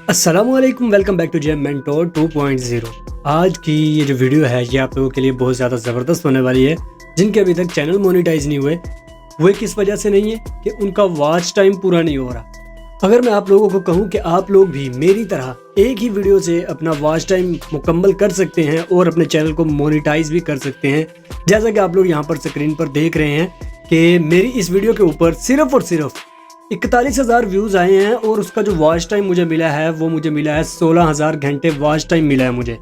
अस्सलामुअलैकुम, welcome back to gem mentor 2.0। आज की ये जो वीडियो है ये आप लोगों के लिए बहुत ज़्यादा ज़बरदस्त होने वाली है। जिनके अभी तक चैनल मोनेटाइज नहीं हुए वो किस वजह से नहीं है कि उनका वॉच टाइम पूरा नहीं हो रहा। अगर मैं आप लोगों को कहूँ कि आप लोग भी मेरी तरह एक ही वीडियो से अपना वॉच टाइम मुकम्मल कर सकते हैं और अपने चैनल को मोनेटाइज भी कर सकते हैं, जैसा कि आप लोग यहाँ पर स्क्रीन पर देख रहे हैं कि मेरी इस वीडियो के ऊपर सिर्फ और सिर्फ 41,000 व्यूज़ आए हैं और उसका जो वॉच टाइम मुझे मिला है वो मुझे मिला है 16,000 घंटे वॉच टाइम मिला है मुझे।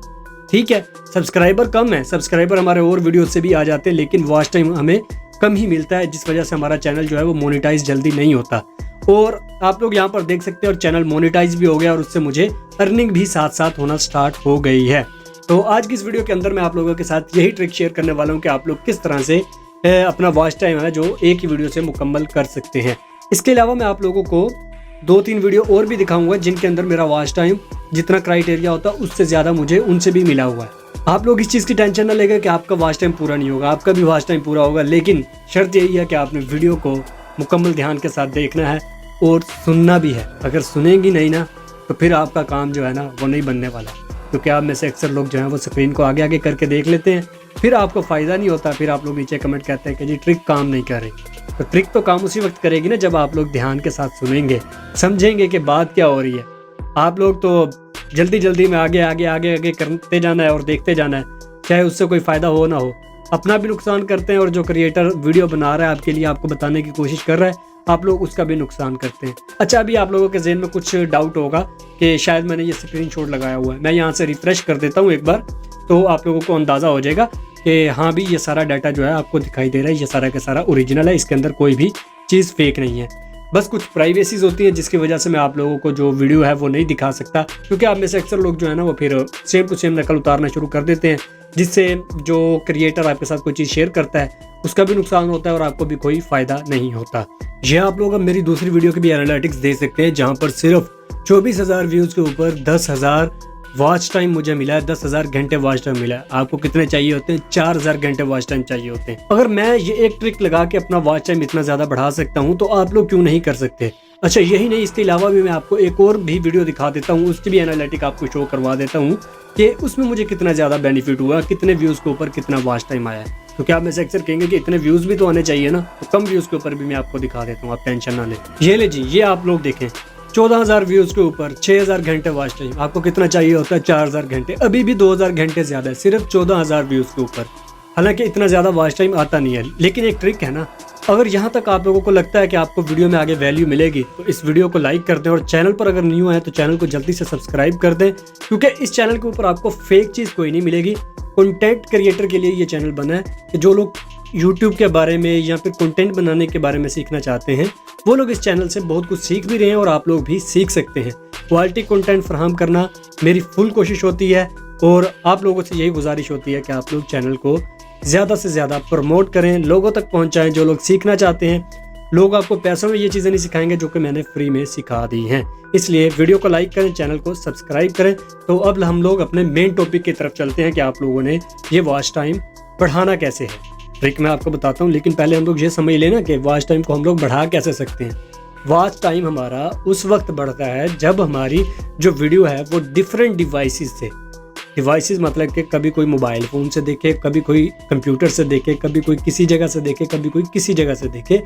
ठीक है, सब्सक्राइबर कम है, सब्सक्राइबर हमारे और वीडियो से भी आ जाते हैं, लेकिन वॉच टाइम हमें कम ही मिलता है, जिस वजह से हमारा चैनल जो है वो मोनेटाइज जल्दी नहीं होता। और आप लोग यहाँ पर देख सकते हैं और चैनल मोनेटाइज भी हो गया और उससे मुझे अर्निंग भी साथ साथ होना स्टार्ट हो गई है। तो आज की इस वीडियो के अंदर मैं आप लोगों के साथ यही ट्रिक शेयर करने वाला हूँ कि आप लोग किस तरह से अपना वॉच टाइम है जो एक ही वीडियो से मुकम्मल कर सकते हैं। इसके अलावा मैं आप लोगों को 2-3 वीडियो और भी दिखाऊंगा जिनके अंदर मेरा वॉच टाइम जितना क्राइटेरिया होता है उससे ज़्यादा मुझे उनसे भी मिला हुआ है। आप लोग इस चीज़ की टेंशन ना लेगा कि आपका वॉच टाइम पूरा नहीं होगा, आपका भी वॉच टाइम पूरा होगा, लेकिन शर्त यही है कि आपने वीडियो को मुकम्मल ध्यान के साथ देखना है और सुनना भी है। अगर सुनेंगी नहीं ना तो फिर आपका काम जो है ना वो नहीं बनने वाला, क्योंकि आप में से अक्सर लोग जो हैं वो स्क्रीन को आगे आगे करके देख लेते हैं, फिर आपको फ़ायदा नहीं होता, फिर आप लोग नीचे कमेंट कहते हैं कि जी ट्रिक काम नहीं कर रही। तो ट्रिक तो काम उसी वक्त करेगी ना जब आप लोग ध्यान के साथ सुनेंगे, समझेंगे कि बात क्या हो रही है। आप लोग तो जल्दी जल्दी में आगे आगे आगे आगे करते जाना है और देखते जाना है, चाहे उससे कोई फ़ायदा हो ना हो, अपना भी नुकसान करते हैं और जो क्रिएटर वीडियो बना रहा है आपके लिए, आपको बताने की कोशिश कर रहा है, आप लोग उसका भी नुकसान करते हैं। अच्छा, अभी आप लोगों के जहन में कुछ डाउट होगा कि शायद मैंने ये स्क्रीनशॉट लगाया हुआ है। मैं यहाँ से रिफ्रेश कर देता हूँ एक बार, तो आप लोगों को अंदाज़ा हो जाएगा कि हाँ भी ये सारा डाटा जो है आपको दिखाई दे रहा है, ये सारा का सारा ओरिजिनल है, इसके अंदर कोई भी चीज़ फेक नहीं है। बस कुछ प्राइवेसीज होती हैं जिसकी वजह से मैं आप लोगों को जो वीडियो है वो नहीं दिखा सकता, क्योंकि आप में से अक्सर लोग जो है ना वो फिर सेम टू सेम नकल उतारना शुरू कर देते हैं, जिससे जो क्रिएटर आपके साथ कोई चीज़ शेयर करता है उसका भी नुकसान होता है और आपको भी कोई फ़ायदा नहीं होता। यह आप लोग अब मेरी दूसरी वीडियो के भी एनालिटिक्स दे सकते हैं, जहाँ पर सिर्फ 24,000 व्यूज़ के ऊपर 10,000 वॉच टाइम मुझे मिला है, 10,000 घंटे वॉच टाइम मिला है। आपको कितने चाहिए होते हैं? 4,000 घंटे वॉच टाइम चाहिए होते हैं। अगर मैं ये एक ट्रिक लगा के अपना वॉच टाइम इतना ज़्यादा बढ़ा सकता हूँ तो आप लोग क्यों नहीं कर सकते? अच्छा, यही नहीं, इसके अलावा भी मैं आपको एक और भी वीडियो दिखा देता हूँ, उसकी भी एनालिटिक आपको शो करवा देता हूँ कि उसमें मुझे कितना ज़्यादा बेनिफिट हुआ, कितने व्यूज़ के ऊपर कितना वॉच टाइम आया है। क्योंकि आप में से अक्सर कहेंगे कि इतने व्यूज़ भी तो आने चाहिए ना, तो कम व्यूज़ के ऊपर भी मैं आपको दिखा देता हूँ, आप टेंशन ना लें। ये ले जी, ये आप लोग देखें, 14,000 व्यूज़ के ऊपर 6,000 घंटे वॉच टाइम। आपको कितना चाहिए होता है? 4,000 घंटे। अभी भी 2,000 घंटे ज़्यादा है, सिर्फ 14,000 व्यूज़ के ऊपर। हालांकि इतना ज़्यादा वॉच टाइम आता नहीं है, लेकिन एक ट्रिक है ना, अगर यहाँ तक आप लोगों को लगता है कि आपको वीडियो में आगे वैल्यू मिलेगी तो इस वीडियो को लाइक कर दें और चैनल पर अगर न्यू है तो चैनल को जल्दी से सब्सक्राइब कर दें, क्योंकि इस चैनल के ऊपर आपको फेक चीज़ कोई नहीं मिलेगी। कंटेंट क्रिएटर के लिए ये चैनल बना है कि जो लोग यूट्यूब के बारे में या फिर कंटेंट बनाने के बारे में सीखना चाहते हैं वो लोग इस चैनल से बहुत कुछ सीख भी रहे हैं और आप लोग भी सीख सकते हैं। क्वालिटी कंटेंट फराहम करना मेरी फुल कोशिश होती है और आप लोगों से यही गुजारिश होती है कि आप लोग चैनल को ज़्यादा से ज़्यादा प्रमोट करें, लोगों तक पहुंचाएं जो लोग सीखना चाहते हैं। लोग आपको पैसों में ये चीज़ें नहीं सिखाएंगे जो कि मैंने फ्री में सिखा दी हैं। इसलिए वीडियो को लाइक करें, चैनल को सब्सक्राइब करें। तो अब हम लोग अपने मेन टॉपिक की तरफ चलते हैं कि आप लोगों ने ये वॉच टाइम बढ़ाना कैसे है। ट्रिक मैं आपको बताता हूँ, लेकिन पहले हम लोग ये समझ लेना कि वॉच टाइम को हम लोग बढ़ा कैसे सकते हैं। वॉच टाइम हमारा उस वक्त बढ़ता है जब हमारी जो वीडियो है वो डिफरेंट डिवाइसेस मतलब कि कभी कोई मोबाइल फ़ोन से देखे, कभी कोई कंप्यूटर से देखे, कभी कोई किसी जगह से देखे, कभी कोई किसी जगह से देखे,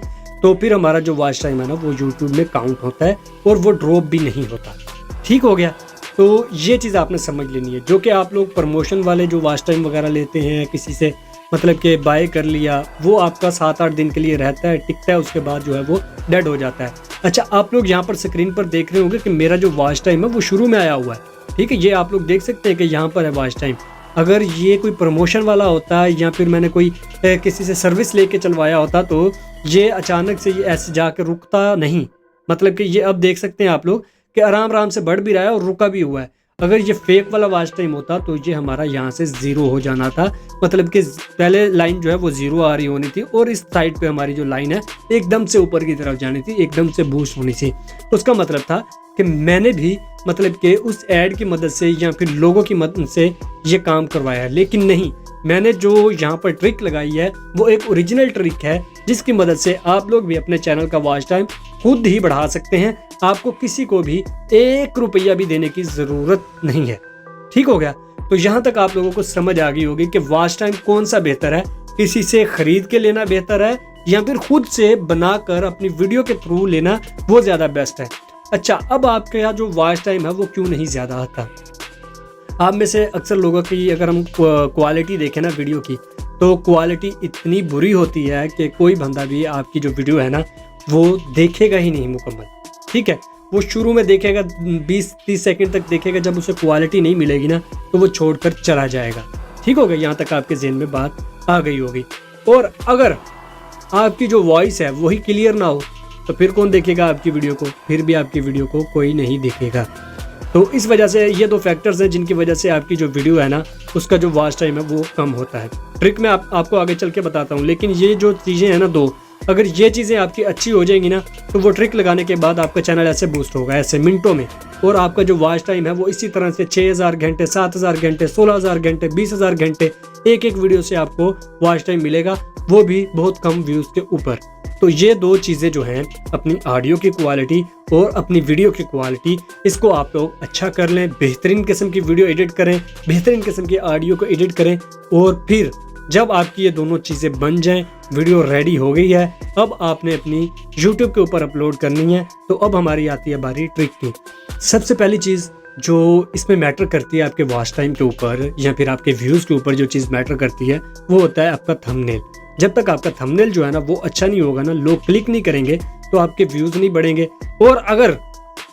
तो फिर हमारा जो वॉच टाइम है ना वो यूट्यूब में काउंट होता है और वो ड्रॉप भी नहीं होता। ठीक हो गया? तो ये चीज़ आपने समझ लेनी है। जो कि आप लोग प्रमोशन वाले जो वॉच टाइम वगैरह लेते हैं किसी से, मतलब कि बाय कर लिया, वो आपका 7-8 दिन के लिए रहता है, टिकता है, उसके बाद जो है वो डेड हो जाता है। अच्छा, आप लोग यहाँ पर स्क्रीन पर देख रहे होंगे कि मेरा जो वॉच टाइम है वो शुरू में आया हुआ है। ठीक है, ये आप लोग देख सकते हैं कि यहाँ पर है वॉच टाइम। अगर ये कोई प्रमोशन वाला होता है या फिर मैंने कोई किसी से सर्विस लेके चलवाया होता तो ये अचानक से ये ऐसे जाकर रुकता नहीं। मतलब कि ये अब देख सकते हैं आप लोग कि आराम आराम से बढ़ भी रहा है और रुका भी हुआ है। अगर ये फेक वाला वॉच टाइम होता तो ये हमारा यहाँ से 0 हो जाना था, मतलब कि पहले लाइन जो है वो 0 आ रही होनी थी और इस साइड पे हमारी जो लाइन है एकदम से ऊपर की तरफ जानी थी, एकदम से बूस्ट होनी थी। उसका मतलब था कि मैंने भी मतलब कि उस ऐड की मदद से या फिर लोगों की मदद से ये काम करवाया है, लेकिन नहीं, मैंने जो यहाँ पर ट्रिक लगाई है वो एक ओरिजिनल ट्रिक है जिसकी मदद से आप लोग भी अपने चैनल का वॉच टाइम खुद ही बढ़ा सकते हैं। आपको किसी को भी 1 रुपया भी देने की ज़रूरत नहीं है। ठीक हो गया। तो यहाँ तक आप लोगों को समझ आ गई होगी कि वॉच टाइम कौन सा बेहतर है, किसी से खरीद के लेना बेहतर है या फिर खुद से बनाकर अपनी वीडियो के थ्रू लेना वो ज़्यादा बेस्ट है। अच्छा, अब आपके यहाँ जो वॉच टाइम है वो क्यों नहीं ज़्यादा आता? आप में से अक्सर लोगों की अगर हम क्वालिटी देखें ना वीडियो की, तो क्वालिटी इतनी बुरी होती है कि कोई बंदा भी आपकी जो वीडियो है ना वो देखेगा ही नहीं मुकम्मल। ठीक है, वो शुरू में देखेगा, 20-30 सेकंड तक देखेगा, जब उसे क्वालिटी नहीं मिलेगी ना तो वो छोड़कर चला जाएगा। ठीक हो गया, यहाँ तक आपके ज़हन में बात आ गई होगी। और अगर आपकी जो वॉइस है वही क्लियर ना हो तो फिर कौन देखेगा आपकी वीडियो को? फिर भी आपकी वीडियो को कोई नहीं देखेगा। तो इस वजह से ये 2 फैक्टर्स हैं जिनकी वजह से आपकी जो वीडियो है ना उसका जो वॉच टाइम है वो कम होता है। ट्रिक मैं आपको आगे चल के बताता हूँ, लेकिन ये जो चीज़ें हैं ना 2, अगर ये चीज़ें आपकी अच्छी हो जाएंगी ना तो वो ट्रिक लगाने के बाद आपका चैनल ऐसे बूस्ट होगा, ऐसे मिनटों में। और आपका जो वॉच टाइम है वो इसी तरह से 6000 घंटे, 7000 घंटे, 16000 घंटे, 20000 घंटे एक वीडियो से आपको वॉच टाइम मिलेगा, वो भी बहुत कम व्यूज़ के ऊपर। तो ये 2 चीज़ें जो हैं, अपनी ऑडियो की क्वालिटी और अपनी वीडियो की क्वालिटी, इसको आप लोग अच्छा कर लें, बेहतरीन किस्म की वीडियो एडिट करें, बेहतरीन किस्म की ऑडियो को एडिट करें। और फिर जब आपकी ये दोनों चीज़ें बन जाएं, वीडियो रेडी हो गई है, अब आपने अपनी YouTube के ऊपर अपलोड करनी है। तो अब हमारी आती है बारी ट्रिक की। सबसे पहली चीज़ जो इसमें मैटर करती है आपके वॉच टाइम के ऊपर या फिर आपके व्यूज़ के ऊपर, जो चीज़ मैटर करती है वो होता है आपका थंबनेल। जब तक आपका थंबनेल जो है ना वो अच्छा नहीं होगा ना, लोग क्लिक नहीं करेंगे, तो आपके व्यूज़ नहीं बढ़ेंगे। और अगर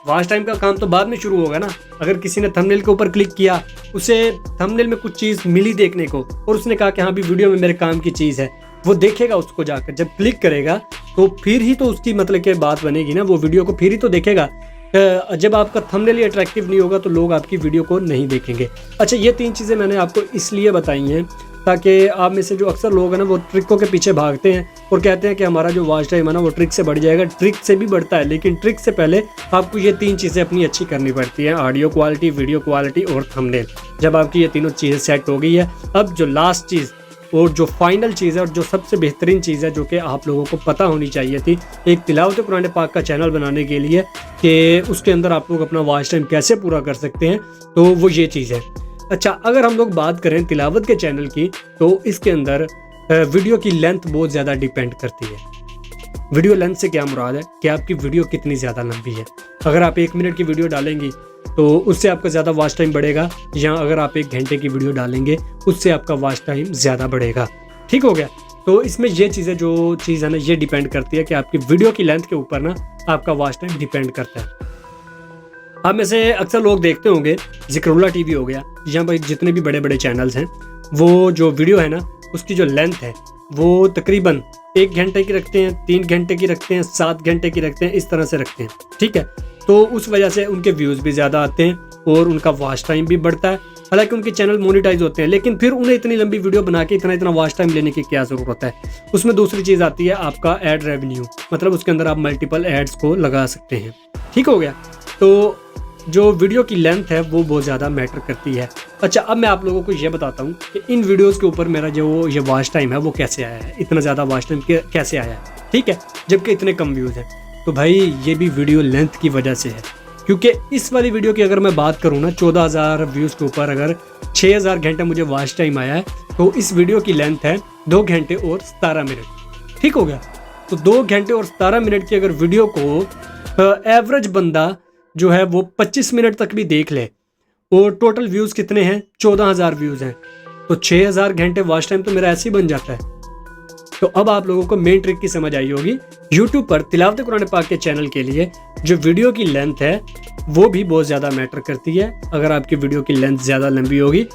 वॉच टाइम का काम तो बाद में शुरू होगा ना, अगर किसी ने थंबनेल के ऊपर क्लिक किया, उसे थंबनेल में कुछ चीज़ मिली देखने को और उसने कहा कि हाँ भी वीडियो में मेरे काम की चीज़ है, वो देखेगा उसको जाकर, जब क्लिक करेगा तो फिर ही तो उसकी मतलब कि बात बनेगी ना, वो वीडियो को फिर ही तो देखेगा। जब आपका थंबनेल ही अट्रैक्टिव नहीं होगा तो लोग आपकी वीडियो को नहीं देखेंगे। अच्छा, ये 3 चीज़ें मैंने आपको इसलिए बताई हैं ताकि आप में से जो अक्सर लोग हैं ना वो ट्रिकों के पीछे भागते हैं और कहते हैं कि हमारा जो वॉच टाइम है ना वो ट्रिक से बढ़ जाएगा। ट्रिक से भी बढ़ता है, लेकिन ट्रिक से पहले आपको ये 3 चीज़ें अपनी अच्छी करनी पड़ती हैं, ऑडियो क्वालिटी, वीडियो क्वालिटी और थंबनेल। जब आपकी ये तीनों चीज़ें सेट हो गई है, अब जो लास्ट चीज़ और जो फाइनल चीज़ है और जो सबसे बेहतरीन चीज़ है जो कि आप लोगों को पता होनी चाहिए थी एक तिलावत कुरान पाक का चैनल बनाने के लिए कि उसके अंदर आप लोग अपना वॉच टाइम कैसे पूरा कर सकते हैं, तो वो ये चीज़ है। अच्छा, अगर हम लोग बात करें तिलावत के चैनल की, तो इसके अंदर वीडियो की लेंथ बहुत ज़्यादा डिपेंड करती है। वीडियो लेंथ से क्या मुराद है कि आपकी वीडियो कितनी ज़्यादा लंबी है। अगर आप 1 मिनट की वीडियो डालेंगी तो उससे आपका ज़्यादा वॉच टाइम बढ़ेगा, या अगर आप 1 घंटे की वीडियो डालेंगे उससे आपका वॉच टाइम ज़्यादा बढ़ेगा। ठीक हो गया। तो इसमें ये चीज़ें जो चीज़ है ना ये डिपेंड करती है कि आपकी वीडियो की लेंथ के ऊपर ना आपका वॉच टाइम डिपेंड करता है। आप में से अक्सर लोग देखते होंगे ज़िक्रुल्लाह टीवी हो गया, यहाँ पर जितने भी बड़े बड़े चैनल्स हैं, वो जो वीडियो है ना उसकी जो लेंथ है वो तकरीबन 1 घंटे की रखते हैं, 3 घंटे की रखते हैं, 7 घंटे की रखते हैं, इस तरह से रखते हैं। ठीक है, तो उस वजह से उनके व्यूज़ भी ज़्यादा आते हैं और उनका वॉच टाइम भी बढ़ता है। हालांकि उनके चैनल मोनेटाइज होते हैं, लेकिन फिर उन्हें इतनी लंबी वीडियो बना के इतना वॉच टाइम लेने की क्या ज़रूरत है। उसमें दूसरी चीज़ आती है आपका एड रेवेन्यू, मतलब उसके अंदर आप मल्टीपल एड्स को लगा सकते हैं। ठीक हो गया। तो जो वीडियो की लेंथ है वो बहुत ज़्यादा मैटर करती है। अच्छा, अब मैं आप लोगों को ये बताता हूँ कि इन वीडियोस के ऊपर मेरा जो ये वॉच टाइम है वो कैसे आया है, इतना ज़्यादा वॉच टाइम कैसे आया है। ठीक है, जबकि इतने कम व्यूज़ हैं। तो भाई ये भी वीडियो लेंथ की वजह से है, क्योंकि इस वाली वीडियो की अगर मैं बात करूँ ना 14000 व्यूज़ के ऊपर अगर 6000 घंटे मुझे वॉच टाइम आया है, तो इस वीडियो की लेंथ है 2 घंटे और 17 मिनट। ठीक हो गया। तो 2 घंटे और 17 मिनट की अगर वीडियो को एवरेज बंदा जो है वो 25 मिनट तक भी देख ले और टोटल व्यूज़ कितने हैं, 14000 व्यूज़ हैं, तो 6000 घंटे वॉच टाइम तो मेरा ऐसे ही बन जाता है। तो अब आप लोगों को मेन ट्रिक की समझ आई होगी। YouTube पर तिलावत कुरान पाक के चैनल के लिए जो वीडियो की लेंथ है वो भी बहुत ज़्यादा मैटर करती है। अगर आपकी वीडियो की लेंथ ज़्यादा लंबी होगी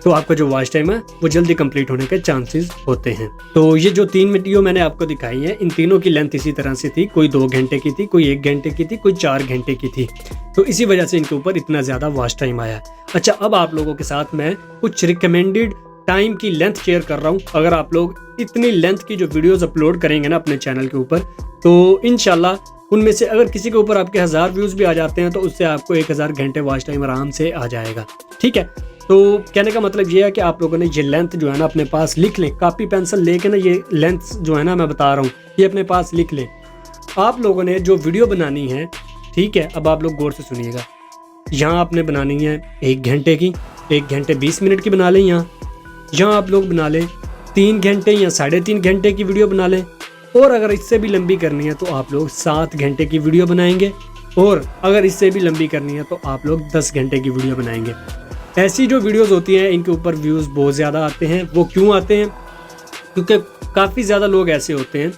तो आपका जो वॉच टाइम है वो जल्दी कंप्लीट होने के चांसेस होते हैं। तो ये जो 3 वीडियो मैंने आपको दिखाई हैं, इन तीनों की लेंथ इसी तरह से थी, कोई 2 घंटे की थी, कोई 1 घंटे की थी, कोई 4 घंटे की थी। तो इसी वजह से इनके ऊपर इतना ज़्यादा वॉच टाइम आया। अच्छा, अब आप लोगों के साथ मैं कुछ रिकमेंडेड टाइम की लेंथ शेयर कर रहा हूँ। अगर आप लोग इतनी लेंथ की जो वीडियोज़ अपलोड करेंगे ना अपने चैनल के ऊपर, तो इंशाल्लाह उनमें से अगर किसी के ऊपर आपके 1000 व्यूज़ भी आ जाते हैं तो उससे आपको 1000 घंटे वॉच टाइम आराम से आ जाएगा। ठीक है, तो कहने का मतलब ये है कि आप लोगों ने ये लेंथ जो है ना अपने पास लिख लें, कॉपी पेंसिल लेके ना ये लेंथ जो है ना मैं बता रहा हूँ ये अपने पास लिख लें। आप लोगों ने जो वीडियो बनानी है, ठीक है, अब आप लोग गौर से सुनिएगा। यहाँ आपने बनानी है 1 घंटे की, 1 घंटे 20 मिनट की बना लें। यहाँ आप लोग बना लें 3 घंटे या 3.5 घंटे की वीडियो बना लें। और अगर इससे भी लंबी करनी है तो आप लोग 7 घंटे की वीडियो बनाएंगे। और अगर इससे भी लंबी करनी है तो आप लोग 10 घंटे की वीडियो बनाएंगे। ऐसी जो वीडियोस होती हैं इनके ऊपर व्यूज़ बहुत ज़्यादा आते हैं। वो क्यों आते हैं? क्योंकि काफ़ी ज़्यादा लोग ऐसे होते हैं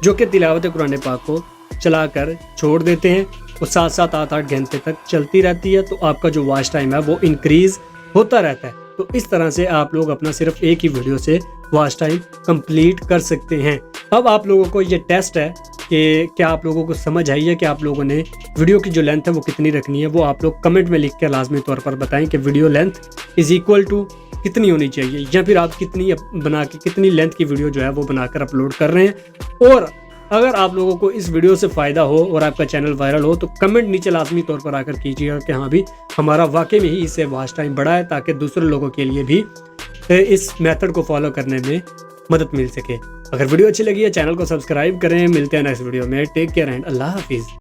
जो कि तिलावत कुरान पाक को चलाकर छोड़ देते हैं और 7-7 8-8 घंटे तक चलती रहती है। तो आपका जो वॉच टाइम है वो इंक्रीज़ होता रहता है। तो इस तरह से आप लोग अपना सिर्फ एक ही वीडियो से वॉच टाइम कंप्लीट कर सकते हैं। अब आप लोगों को ये टेस्ट है कि क्या आप लोगों को समझ आई है कि आप लोगों ने वीडियो की जो लेंथ है वो कितनी रखनी है। वो आप लोग कमेंट में लिख कर लाजमी तौर पर बताएं कि video length is equal to कितनी होनी चाहिए, या फिर आप कितनी बना के कितनी लेंथ की वीडियो जो है वो बनाकर अपलोड कर रहे हैं। और अगर आप लोगों को इस वीडियो से फ़ायदा हो और आपका चैनल वायरल हो तो कमेंट नीचे लाजमी तौर पर आकर कीजिएगा कि हाँ भी हमारा वाकई में ही इससे वॉच टाइम बढ़ा है, ताकि दूसरे लोगों के लिए भी इस मेथड को फॉलो करने में मदद मिल सके। अगर वीडियो अच्छी लगी है चैनल को सब्सक्राइब करें। मिलते हैं नेक्स्ट वीडियो में। टेक केयर एंड अल्लाह हाफिज़।